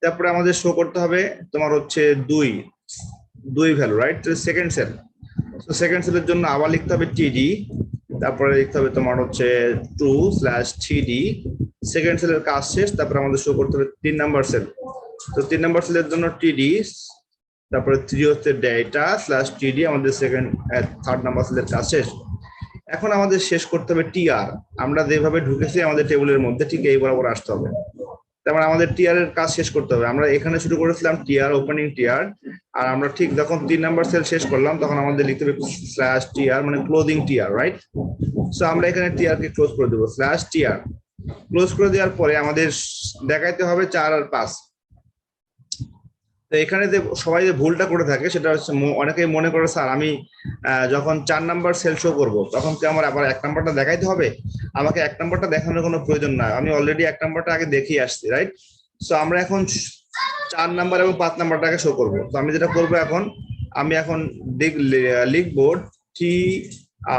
তারপরে আমাদের শো করতে হবে তোমার হচ্ছে 2 ভ্যালু, রাইট? সেকেন্ড সেল, তো সেকেন্ড সেলের জন্য আবার লিখতে হবে টিডি, তারপরে লিখতে হবে তোমার হচ্ছে 2/3d। সেকেন্ড সেলের কাজ শেষ, তারপরে আমাদের শো করতে হবে 3 নাম্বার সেল, তো 3 নাম্বার সেলের জন্য টিডি, তারপরে 3 হচ্ছে ডেটা স্ল্যাশ টিডি, আমাদের থার্ড নাম্বার সেলের কাজ শেষ। এখন আমাদের শেষ করতে হবে টিআর, আমরা যেভাবে ঢুকেছি আমাদের টেবিলের মধ্যে ঠিক এই বরাবর আসতে হবে। তারপর আমাদের টিআর এর কাজ শেষ করতে হবে। আমরা এখানে শুরু করেছিলাম টিআর, ওপেনিং টিআর, আর আমরা ঠিক যখন 3 নাম্বার সেল শেষ করলাম তখন আমাদের লিখতে হবে স্ল্যাশ টিআর, মানে ক্লোজিং টিআর, রাইট? সো আমরা এখানে টিআর কে ক্লোজ করে দেবো, স্ল্যাশ টিআর। ক্লোজ করে দেওয়ার পরে আমাদের দেখাইতে হবে 4 আর 5। তো এখানে যে সবাই যে ভুলটা করে থাকে সেটা হচ্ছে, অনেকেই মনে করে স্যার আমি যখন 4 নাম্বার সেল শো করবো তখন কি আমার আবার 1 নাম্বারটা দেখাইতে হবে? আমাকে 1 নাম্বারটা দেখানোর কোনো প্রয়োজন নাই, আমি অলরেডি 1 নাম্বারটা আগে দেখিয়ে আসছি, রাইট? সো আমরা এখন 4 নাম্বার এবং 5 নাম্বারটাকে শো করবো। তো আমি যেটা করবো এখন, আমি এখন লিখবো টি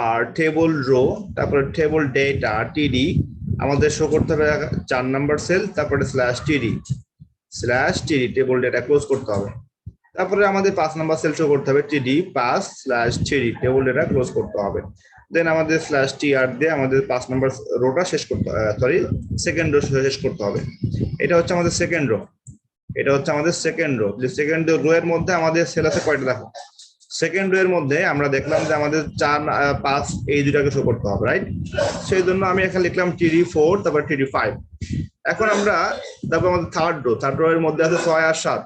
আর টেবল রো, তারপরে টেবল ডেটা টিডি, আমাদের শো করতে হবে 4 নাম্বার সেল, তারপরে /td টেবল ডেটা ক্লোজ করতে হবে। তারপরে আমাদের 5 নাম্বার সেল শো করতে হবে টিডি 5/3d টেবল ডেটা ক্লোজ করতে হবে। দেন আমাদের /tr দিয়ে আমাদের 5 নাম্বার রোটা শেষ করতে হবে, সরি সেকেন্ড রো শেষ করতে হবে। এটা হচ্ছে আমাদের সেকেন্ড রো, এটা হচ্ছে আমাদের সেকেন্ড রো। যে সেকেন্ড রো এর মধ্যে আমাদের সেল আছে কয়টা দেখো? সেকেন্ড রো এর মধ্যে আমরা দেখলাম যে আমাদের 4 5 এই দুটাকে শো করতে হবে, রাইট? সেই জন্য আমি এখানে লিখলাম টিডি 4, তারপর টিডি 5। এখন আমরা তারপর আমাদের থার্ড রো এর মধ্যে আছে 6 আর 7।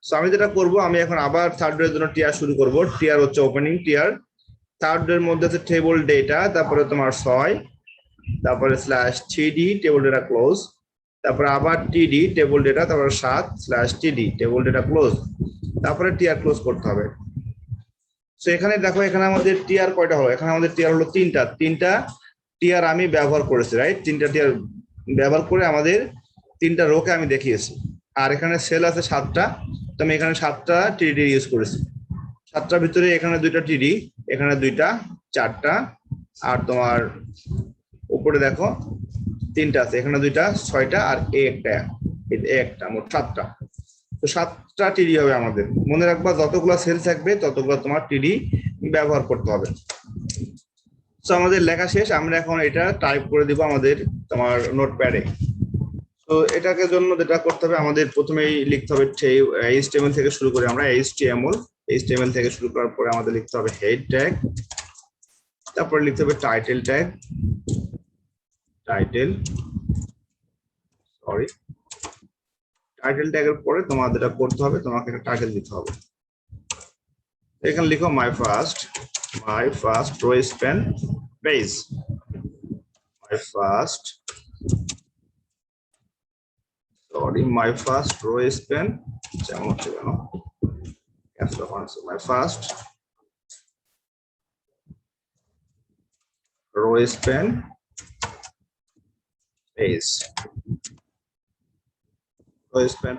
সো আমি যেটা করব, আমি এখন আবার থার্ড রো এর জন্য টিআর শুরু করব। টিআর হচ্ছে ওপেনিং টিআর, থার্ড রো এর মধ্যে আছে টেবল ডেটা, তারপরে তোমার 6, তারপরে /td টেবল ডেটা ক্লোজ, তারপরে আবার টিডি টেবল ডেটা, তারপরে 7/td টেবল ডেটা ক্লোজ, তারপরে টিআর ক্লোজ করতে হবে। সো এখানে দেখো, এখানে আমাদের টিআর কয়টা হলো? এখানে আমাদের টিআর হলো 3টা টিআর আমি ব্যবহার করেছি, রাইট? 3টা টিআর ব্যবহার করে আমাদের 3টা রোকে আমি দেখিয়েছি। আর এখানে সেল আছে 7টা, তো আমি এখানে 7টা টিডি ইউজ করেছি। 7টার ভিতরে এখানে 2টা টিডি, এখানে 2টা, 4টা, আর তোমার উপরে দেখো 3টা আছে, এখানে 2টা, 6টা, আর একটা, মোট 7টা। তো 7টা টিডি হবে আমাদের। মনে রাখবা যতগুলো সেল থাকবে ততগুলো তোমার টিডি ব্যবহার করতে হবে। তো আমাদের লেখা শেষ, আমরা এখন এটা টাইপ করে দিব আমাদের তোমার নোটপ্যাডে। তো এটাকে জন্য যেটা করতে হবে, আমাদের প্রথমেই লিখতে হবে HTML থেকে শুরু করে, আমরা HTML থেকে শুরু করার পরে আমাদের লিখতে হবে হেড ট্যাগ, তারপরে লিখতে হবে টাইটেল ট্যাগের পরে তোমার যেটা করতে হবে, তোমাকে একটা টাইটেল দিতে হবে। এখানে লিখো my first row span page, my first row span যেমন হচ্ছে কেন my first row span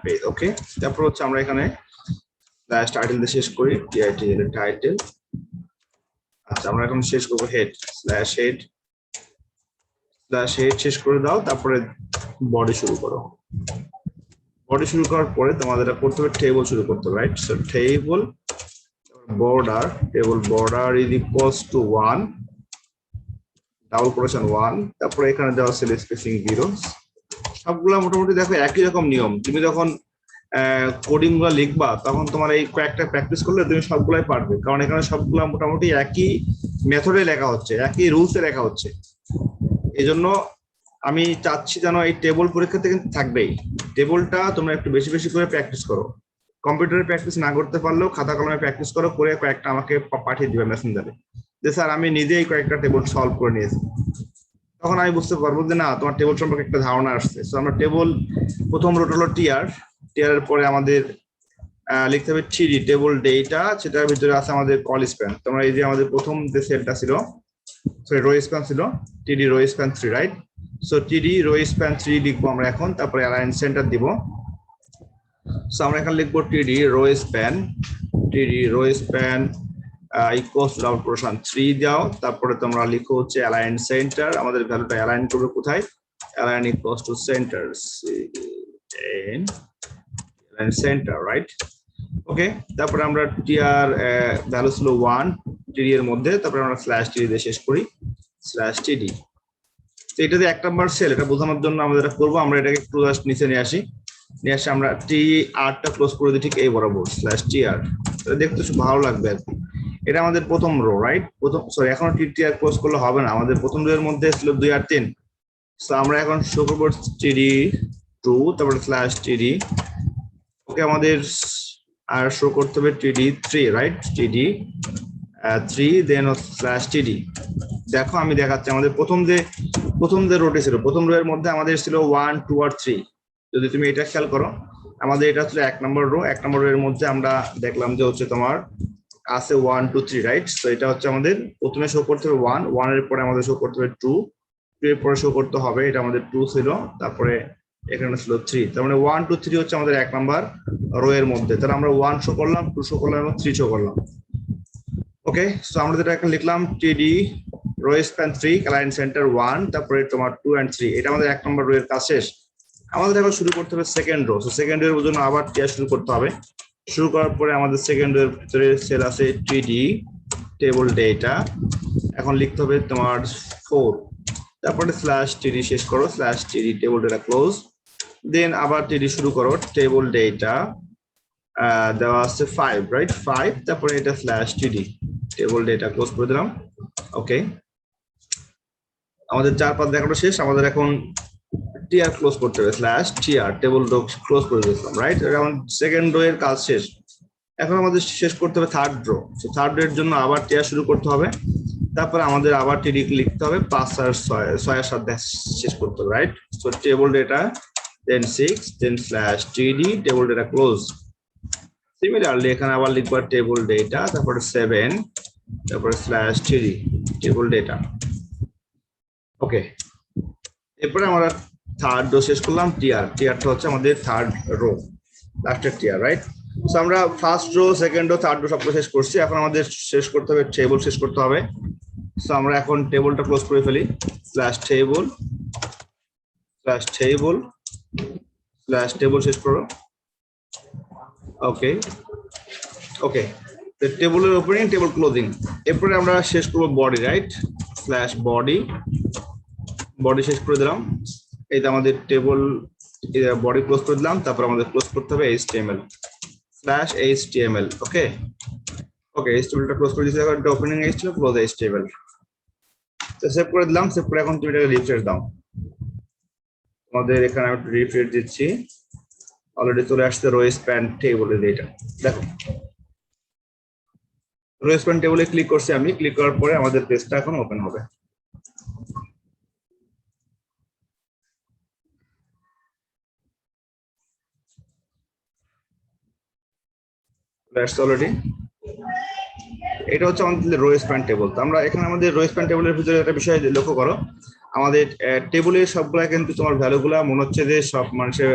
page, ওকে। তারপর হচ্ছে আমরা এখানে টাইটেল দিয়ে শেষ করি, টাইটেল। আচ্ছা আমরা এখন শেষ করবো হেড শেষ করে দাও। তারপরে বডি শুরু করো। বডি শুরু করার পরে তোমাদের করতে হবে টেবল শুরু করতে হবে, right? So table border is equals to 1 double quotation 1, তারপরে এখানে দেওয়া সেল স্পেসিং 0। সবগুলা মোটামুটি দেখো একই রকম নিয়ম। তুমি যখন কোডিং গুলো লিখবা তখন তোমার এই কয়েকটা প্র্যাকটিস করলে তুমি সবগুলাই পারবে, কারণ এখানে সবগুলা মোটামুটি একই মেথডে লেখা হচ্ছে, একই রুলসে লেখা হচ্ছে। এই জন্য আমি চাচ্ছি যেন এই টেবল পরীক্ষাতে কিন্তু থাকবেই। টেবলটা তোমরা একটু বেশি বেশি করে প্র্যাকটিস করো। কম্পিউটারে প্র্যাকটিস না করতে পারলেও খাতা কলমে প্র্যাকটিস করো, করে কয়েকটা আমাকে পাঠিয়ে দিবে মেসেঞ্জারে, যে স্যার আমি নিজেই কয়েকটা টেবল সলভ করে নিয়েছি। তখন আমি বুঝতে পারবো যে না, তোমার টেবল সম্পর্কে একটা ধারণা আসছে। সো আমরা টেবল প্রথম রোট হলো টিআর এর পরে আমাদের লিখতে হবে টিডি টেবল ডেটা, সেটার ভিতরে আছে আমাদের কল স্প্যান। তোমরা এই যে আমাদের প্রথম যে সেলটা ছিল, সরি রো স্প্যান ছিল, টিডি রো স্প্যান 3, রাইট? সো টিডি রো স্প্যান 3 লিখবো আমরা এখন, তারপরে অ্যালাইন সেন্টার দিব। সো আমরা এখানে লিখবো টিডি rho span equals to double quotation 3 দাও। তারপরে তোমরা লিখো হচ্ছে অ্যালাইন সেন্টার, আমাদের ভ্যালুটা অ্যালাইন করবে কোথায়? Align equals to center, center, right? Okay. তারপরে আমরা টিআর ভ্যালু ছিল 1 টিডি এর মধ্যে, তারপরে আমরা স্ল্যাশ টিডি দিয়ে শেষ করি, স্ল্যাশ টিডি। তো এটা যে 1 নাম্বার সেল, এটা বোঝানোর জন্য আমরা যেটা করবো, আমরা এটাকে একটু জাস্ট নিচে নিয়ে আসি আমরা টিআরটা ক্লোজ করে দিই ঠিক এই বরাবর, স্ল্যাশ টিআর। এটা দেখতে খুব ভালো লাগবে আর কি। এটা আমাদের প্রথম রো, রাইট? সরি এখনো টিআর ক্লোজ করলে হবে না, আমাদের প্রথম রো এর মধ্যে ছিল 2 আর 3। সো আমরা এখন শো করবো টিডি 2, তারপরে স্ল্যাশ টিডি। ওকে, আমাদের আর শো করতে হবে টিডি 3, রাইট? টিডি 3 দেন স্ল্যাশ টিডি। দেখো আমি দেখাচ্ছি, আমাদের প্রথম যে রোটি ছিল, প্রথম রো এর মধ্যে আমাদের ছিল 1 2 আর 3। যদি তুমি এটা খেয়াল করো, আমাদের এটা হচ্ছে 1 নম্বর রো। 1 নম্বর রো এর মধ্যে আমরা দেখলাম যে হচ্ছে তোমার আছে 1 2 3, রাইট? তো এটা হচ্ছে আমাদের প্রথমে শো করতে হবে 1 এর পরে আমাদের শো করতে হবে 2 এর পরে শো করতে হবে, এটা আমাদের 2 ছিল, তারপরে এখানে ছিল 3। তার মানে 1 2 3 হচ্ছে আমাদের 1 নাম্বার রো এর মধ্যে। তাহলে আমরা 1 শো করলাম, 2 শো করলাম এবং 3 শো করলাম। ওকে, সো আমরা যেটা এখন লিখলাম টিডি রো স্প্যান 3 অ্যালাইন সেন্টার 1, তারপরে তোমার 2 and 3, এটা আমাদের 1 নম্বর রো এর কাজ শেষ। আমাদের এখন শুরু করতে হবে second rho. So second rho এর জন্য আবার টিআর শুরু করতে হবে। শুরু করার পরে আমাদের সেকেন্ড রো এর ভিতরে সেল আছে টিডি টেবল ডেটা, এখন লিখতে হবে তোমার 4, তারপরে স্ল্যাশ টিডি শেষ করো, স্ল্যাশ টিডি টেবল ডেটা ক্লোজ, দেন আবার টিডি শুরু করো টেবল ডেটা দেওয়া আছে 5, রাইট? 5, তারপরে এটা স্ল্যাশ টিডি টেবল ডেটা ক্লোজ করে দিলাম। ওকে, আমাদের 4 5 দেখানো শেষ। আমাদের এখন টিআর ক্লোজ করতে হবে, স্ল্যাশ টিআর টেবল ডো ক্লোজ করে দিয়েছিলাম, রাইট? এখন সেকেন্ড রো এর কাজ শেষ। এখন আমাদের শেষ করতে হবে third rho. So third rho এর জন্য আবার টিআর শুরু করতে হবে, তারপরে আমাদের আবার টিডি লিখতে হবে 5 আর 6 এর সাথে শেষ করতে হবে, রাইট? সো টেবল ডেটা দেন 6 দেন স্ল্যাশ টিডি টেবল ডেটা ক্লোজ। সিমিলারলি এখানে আবার লিখবো টেবল ডেটা, তারপরে 7, তারপরে স্ল্যাশ টিডি টেবল ডেটা। ওকে, এরপরে আমরা থার্ড রো শেষ করলাম, টিআরটা হচ্ছে আমাদের থার্ড রো, লাস্টের টিআর, রাইট? সো আমরা first row second rho third rho সবগুলো শেষ করছি। এখন আমাদের শেষ করতে হবে টেবল শেষ করতে হবে। সো আমরা এখন টেবলটা ক্লোজ করে ফেলি, স্ল্যাশ টেবল টেবল শেষ করো। ওকে, টেবলের ওপেনিং টেবল ক্লোজিং। এরপরে আমরা শেষ করবো বডি, রাইট? স্ল্যাশ বডি শেষ করে দিলাম। এই যে আমাদের টেবল বডি ক্লোজ করে দিলাম, তারপর আমাদের ক্লোজ করতে হবে HTML স্ল্যাশ HTML। ওকে, HTML-টা ক্লোজ করে দিয়েছি, এখন ওপেনিং HTML ক্লোজ HTML। তো সেভ করে দিলাম। সেভ করে এখন তুমি এটাকে রিফ্রেশ দাও। আমাদের এখানে আমি রিফ্রেশ দিচ্ছি, অলরেডি চলে আসছে রো স্প্যান টেবলের ডেটা। দেখো রো স্প্যান টেবিলে ক্লিক করছি আমি, ক্লিক করার পরে আমাদের পেজটা এখন ওপেন হবে। অলরেডি এটা হচ্ছে আমাদের রো স্প্যান টেবিল। তো আমরা এখানে আমাদের রো স্প্যান টেবিলের ভিতরে একটা বিষয় লক্ষ্য করো, আমাদের টেবিলের সবগুলা কিন্তু তোমার ভ্যালুগুলা মনে হচ্ছে যে সব মানুষের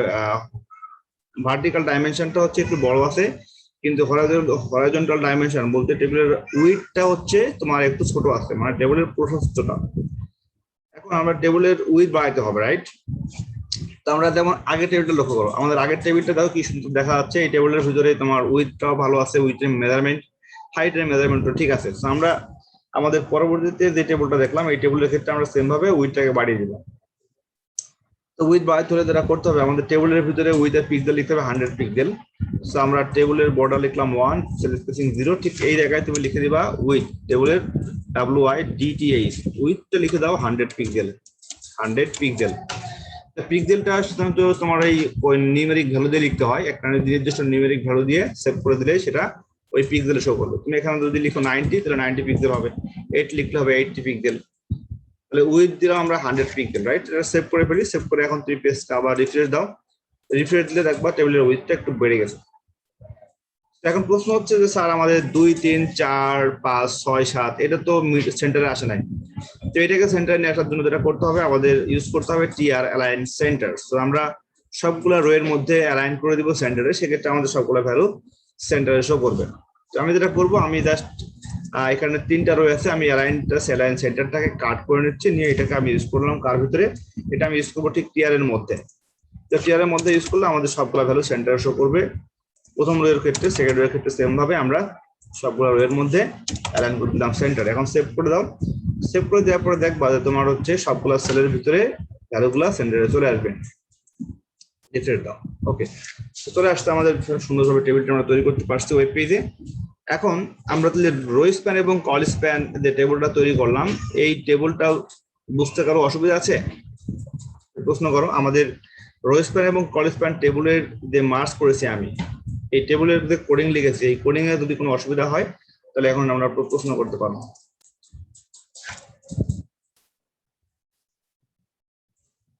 ভার্টিক্যাল ডাইমেনশনটা হচ্ছে একটু বড় আছে, কিন্তু হরাইজন্টাল ডাইমেনশন বলতে টেবিলের উইডথটা হচ্ছে তোমার একটু ছোট আছে, মানে টেবিলের প্রশস্ততা। এখন আমরা টেবিলের উইডথ বাড়াইতে হবে, রাইট? তো আমরা যেমন আগের টেবিলটা লক্ষ্য করো, আমাদের আগের টেবিলটা দেখো কি সুন্দর দেখা যাচ্ছে। এই টেবিলের ভিতরে তোমার উইডথটাও ভালো আছে, উইডথের মেজারমেন্ট, হাইটের মেজারমেন্টও ঠিক আছে। তো আমরা আমাদের পরবর্তীতে যে টেবিলটা দেখলাম, এই টেবিলের ক্ষেত্রে আমরা সেম ভাবে উইডথটাকে বাড়িয়ে দিব। তো উইথ বাড়াইতে হলে যেটা করতে হবে, আমাদের টেবিলের ভিতরে উইথের পিক্সেল লিখতে হবে 100 পিক্সেল। সো আমরা টেবিলের বর্ডার লিখলাম 1, সেল স্পেসিং 0, ঠিক এই জায়গায় তুমি লিখে দিবা উইথ টেবিলের WIDTH, উইথটা লিখে দাও 100 পিক্সেল, 100 পিক্সেল। পিক্সেলটা সাধারণত তোমার এই নিউমেরিক ভ্যালু দিয়ে লিখতে হয়, একটা নির্দিষ্ট নিউমেরিক ভ্যালু দিয়ে সেভ করে দিলে সেটা ওই পিক্সেলে শো করবে। তুমি এখানে যদি লিখো 90 তাহলে 90 পিক্সেল হবে, 8 লিখলে হবে 80 পিক্সেল। তাহলে উইথ দিলাম আমরা 100 পিক্সেল, রাইট? এটা সেভ করে ফেলি। সেভ করে এখন তুমি পেজটা আবার রিফ্রেশ দাও, রিফ্রেশ দিলে দেখবা টেবিলের উইথটা একটু বেড়ে গেছে। এখন প্রশ্ন হচ্ছে যে স্যার আমাদের 2, 3, 4, 5, 6, 7 এটা তো সেন্টারে আসে নাই, তো এটাকে সেন্টারে নিয়ে আসার জন্য যেটা করতে হবে, আমাদের ইউজ করতে হবে TR অ্যালাইন সেন্টার। তো আমরা সবগুলা রো এর মধ্যে অ্যালাইন করে দিব সেন্টারে, সেক্ষেত্রে আমাদের সবগুলা ভ্যালু সেন্টারে শো করবে। তো আমি যেটা করবো, আমি জাস্ট এখানে 3টা রো আছে, আমি অ্যালাইন সেন্টারটাকে কাট করে নিচ্ছি, নিয়ে এটাকে আমি ইউজ করলাম কার ভিতরে, এটা আমি ইউজ করবো ঠিক TR এর মধ্যে। তো TR এর মধ্যে ইউজ করলে আমাদের সবগুলা ভ্যালু সেন্টারে শো করবে। প্রথম রো এর ক্ষেত্রে, সেকেন্ড রো এর ক্ষেত্রে সেম ভাবে আমরা সবগুলো রো এর মধ্যে অ্যালাইন করে দিলাম সেন্টার। এখন সেভ করে দাও। সেভ করে দেওয়ার পরে দেখবা যে তোমার হচ্ছে সবগুলো সেলের ভিতরে ভ্যালুগুলা সেন্টারে চলে আসবে। রিফ্রেশ দাও। ওকে, চলে আসছে আমাদের সুন্দরভাবে টেবিলটা আমরা তৈরি করতে পারছি ওয়েব পেজে। এখন আমরা তাহলে রো স্প্যান এবং কল স্প্যান যে টেবিলটা তৈরি করলাম, এই টেবিলটা বুঝতে কারো অসুবিধা আছে? প্রশ্ন করো। আমাদের রো স্প্যান এবং কল স্প্যান টেবিলের যে মার্জ করেছি আমি, এই টেবিলের যে কোডিং লিখেছি, এই কোডিং এ যদি কোনো অসুবিধা হয় তাহলে এখন আমরা প্রশ্ন করতে পারবো।